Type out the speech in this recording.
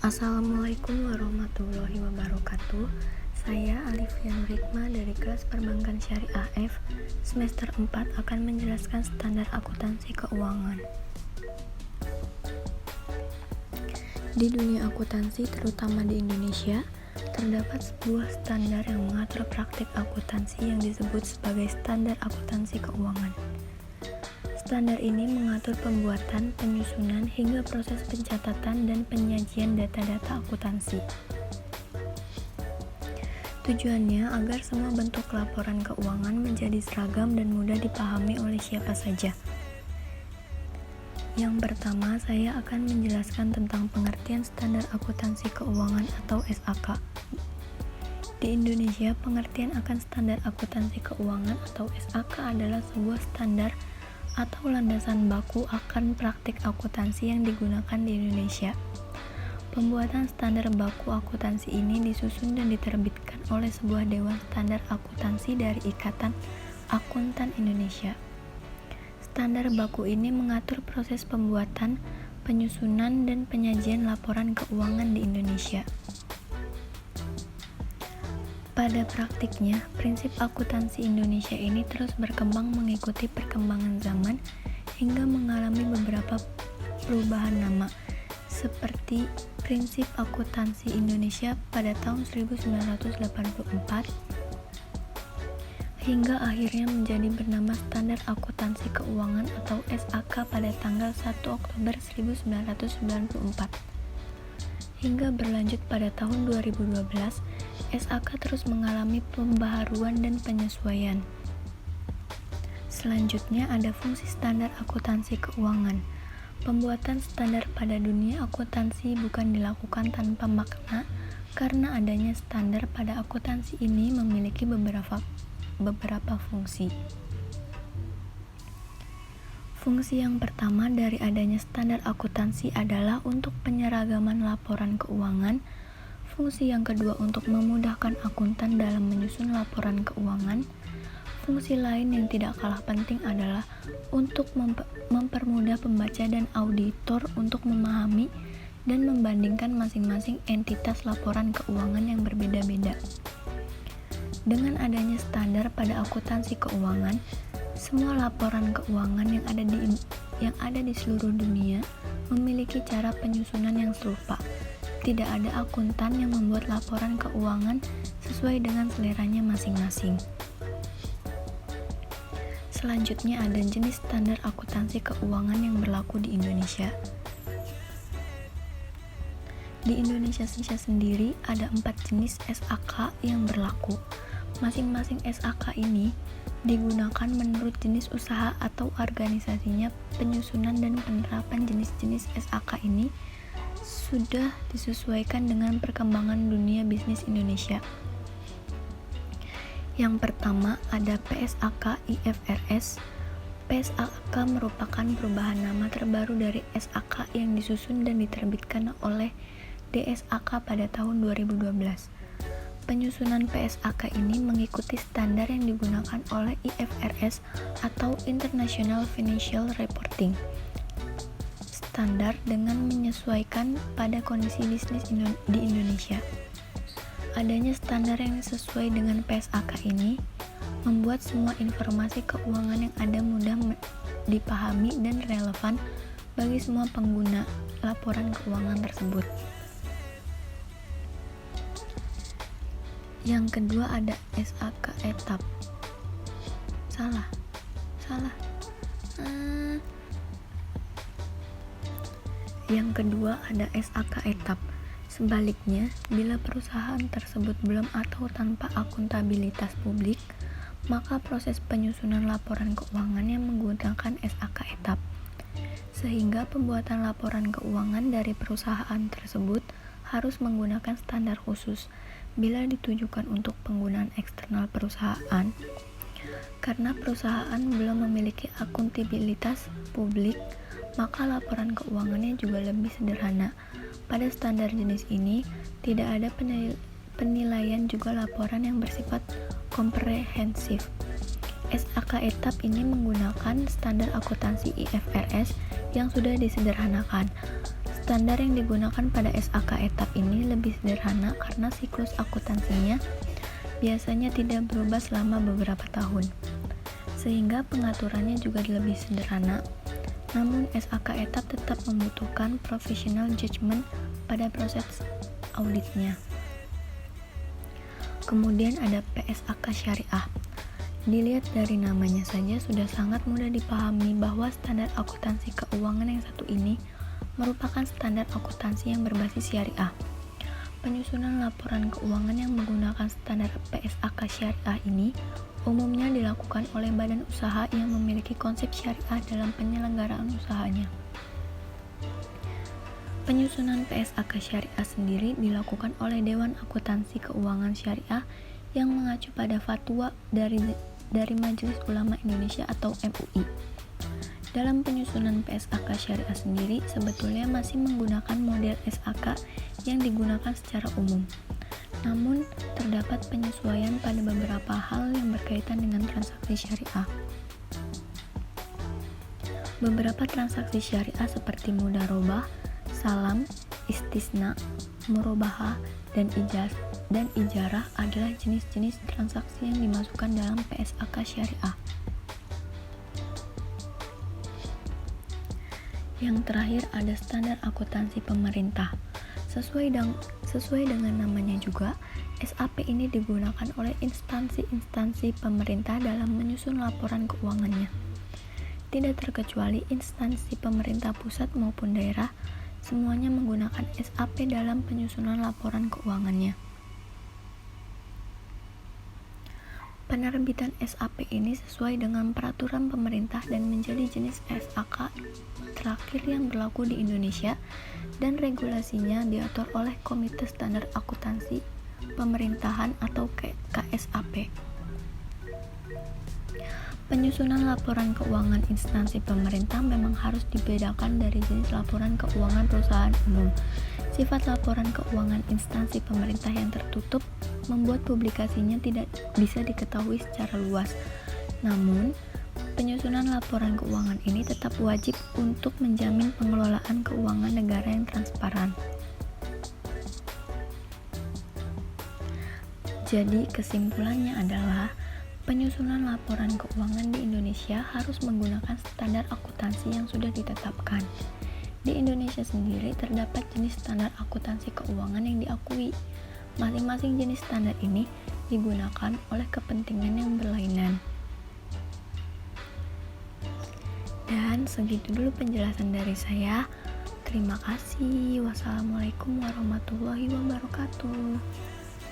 Assalamualaikum warahmatullahi wabarakatuh. Saya Alifia Nurikma dari kelas Perbankan Syariah F semester 4 akan menjelaskan standar akuntansi keuangan. Di dunia akuntansi, terutama di Indonesia, terdapat sebuah standar yang mengatur praktik akuntansi yang disebut sebagai standar akuntansi keuangan. Standar ini mengatur pembuatan, penyusunan, hingga proses pencatatan dan penyajian data-data akuntansi. Tujuannya agar semua bentuk laporan keuangan menjadi seragam dan mudah dipahami oleh siapa saja. Yang pertama, saya akan menjelaskan tentang pengertian standar akuntansi keuangan atau SAK. Di Indonesia, pengertian akan standar akuntansi keuangan atau SAK adalah sebuah standar atau landasan baku akan praktik akuntansi yang digunakan di Indonesia. Pembuatan standar baku akuntansi ini disusun dan diterbitkan oleh sebuah dewan standar akuntansi dari Ikatan Akuntan Indonesia. Standar baku ini mengatur proses pembuatan, penyusunan, dan penyajian laporan keuangan di Indonesia. Pada praktiknya, prinsip akuntansi Indonesia ini terus berkembang mengikuti perkembangan zaman hingga mengalami beberapa perubahan nama, seperti prinsip akuntansi Indonesia pada tahun 1984 hingga akhirnya menjadi bernama Standar Akuntansi Keuangan atau SAK pada tanggal 1 Oktober 1994. Hingga berlanjut pada tahun 2012, SAK terus mengalami pembaharuan dan penyesuaian. Selanjutnya ada fungsi standar akuntansi keuangan. Pembuatan standar pada dunia akuntansi bukan dilakukan tanpa makna, karena adanya standar pada akuntansi ini memiliki beberapa fungsi. Fungsi yang pertama dari adanya standar akuntansi adalah untuk penyeragaman laporan keuangan. Fungsi yang kedua untuk memudahkan akuntan dalam menyusun laporan keuangan. Fungsi lain yang tidak kalah penting adalah untuk mempermudah pembaca dan auditor untuk memahami dan membandingkan masing-masing entitas laporan keuangan yang berbeda-beda. Dengan adanya standar pada akuntansi keuangan, semua laporan keuangan yang ada di seluruh dunia memiliki cara penyusunan yang serupa. Tidak ada akuntan yang membuat laporan keuangan sesuai dengan seleranya masing-masing. Selanjutnya ada jenis standar akuntansi keuangan yang berlaku di Indonesia. Di Indonesia sendiri ada 4 jenis SAK yang berlaku. Masing-masing SAK ini digunakan menurut jenis usaha atau organisasinya. Penyusunan dan penerapan jenis-jenis SAK ini sudah disesuaikan dengan perkembangan dunia bisnis Indonesia. Yang pertama ada PSAK IFRS. PSAK merupakan perubahan nama terbaru dari SAK yang disusun dan diterbitkan oleh DSAK pada tahun 2012. Penyusunan PSAK ini mengikuti standar yang digunakan oleh IFRS atau International Financial Reporting Standard dengan menyesuaikan pada kondisi bisnis di Indonesia. Adanya standar yang sesuai dengan PSAK ini membuat semua informasi keuangan yang ada mudah dipahami dan relevan bagi semua pengguna laporan keuangan tersebut. Yang kedua ada SAK etap. Yang kedua ada SAK etap. Sebaliknya, bila perusahaan tersebut belum atau tanpa akuntabilitas publik, maka proses penyusunan laporan keuangan yang menggunakan SAK etap. Sehingga pembuatan laporan keuangan dari perusahaan tersebut harus menggunakan standar khusus bila ditujukan untuk penggunaan eksternal perusahaan. Karena perusahaan belum memiliki akuntabilitas publik, maka laporan keuangannya juga lebih sederhana. Pada standar jenis ini, tidak ada penilaian juga laporan yang bersifat komprehensif. SAK etap ini menggunakan standar akuntansi IFRS yang sudah disederhanakan. Standar yang digunakan pada SAK etap ini lebih sederhana karena siklus akuntansinya biasanya tidak berubah selama beberapa tahun, sehingga pengaturannya juga lebih sederhana. Namun, SAK etap tetap membutuhkan professional judgment pada proses auditnya. Kemudian ada PSAK Syariah. Dilihat dari namanya saja sudah sangat mudah dipahami bahwa standar akuntansi keuangan yang satu ini merupakan standar akuntansi yang berbasis syariah. Penyusunan laporan keuangan yang menggunakan standar PSAK Syariah ini umumnya dilakukan oleh badan usaha yang memiliki konsep syariah dalam penyelenggaraan usahanya. Penyusunan PSAK Syariah sendiri dilakukan oleh Dewan Akuntansi Keuangan Syariah yang mengacu pada fatwa dari Majelis Ulama Indonesia atau MUI. Dalam penyusunan PSAK Syariah sendiri sebetulnya masih menggunakan model SAK yang digunakan secara umum. Namun, terdapat penyesuaian pada beberapa hal yang berkaitan dengan transaksi syariah. Beberapa transaksi syariah seperti mudharabah, salam, istisna, murabahah, dan ijarah adalah jenis-jenis transaksi yang dimasukkan dalam PSAK Syariah. Yang terakhir ada standar akuntansi pemerintah. Sesuai dengan namanya juga, SAP ini digunakan oleh instansi-instansi pemerintah dalam menyusun laporan keuangannya. Tidak terkecuali instansi pemerintah pusat maupun daerah, semuanya menggunakan SAP dalam penyusunan laporan keuangannya. Penerbitan SAP ini sesuai dengan peraturan pemerintah dan menjadi jenis SAK terakhir yang berlaku di Indonesia, dan regulasinya diatur oleh Komite Standar Akuntansi Pemerintahan atau KSAP. Penyusunan laporan keuangan instansi pemerintah memang harus dibedakan dari jenis laporan keuangan perusahaan umum. Sifat laporan keuangan instansi pemerintah yang tertutup membuat publikasinya tidak bisa diketahui secara luas. Namun, penyusunan laporan keuangan ini tetap wajib untuk menjamin pengelolaan keuangan negara yang transparan. Jadi, kesimpulannya adalah penyusunan laporan keuangan di Indonesia harus menggunakan standar akuntansi yang sudah ditetapkan. Di Indonesia sendiri terdapat jenis standar akuntansi keuangan yang diakui. Masing-masing jenis standar ini digunakan oleh kepentingan yang berlainan. Dan segitu dulu penjelasan dari saya. Terima kasih. Wassalamualaikum warahmatullahi wabarakatuh.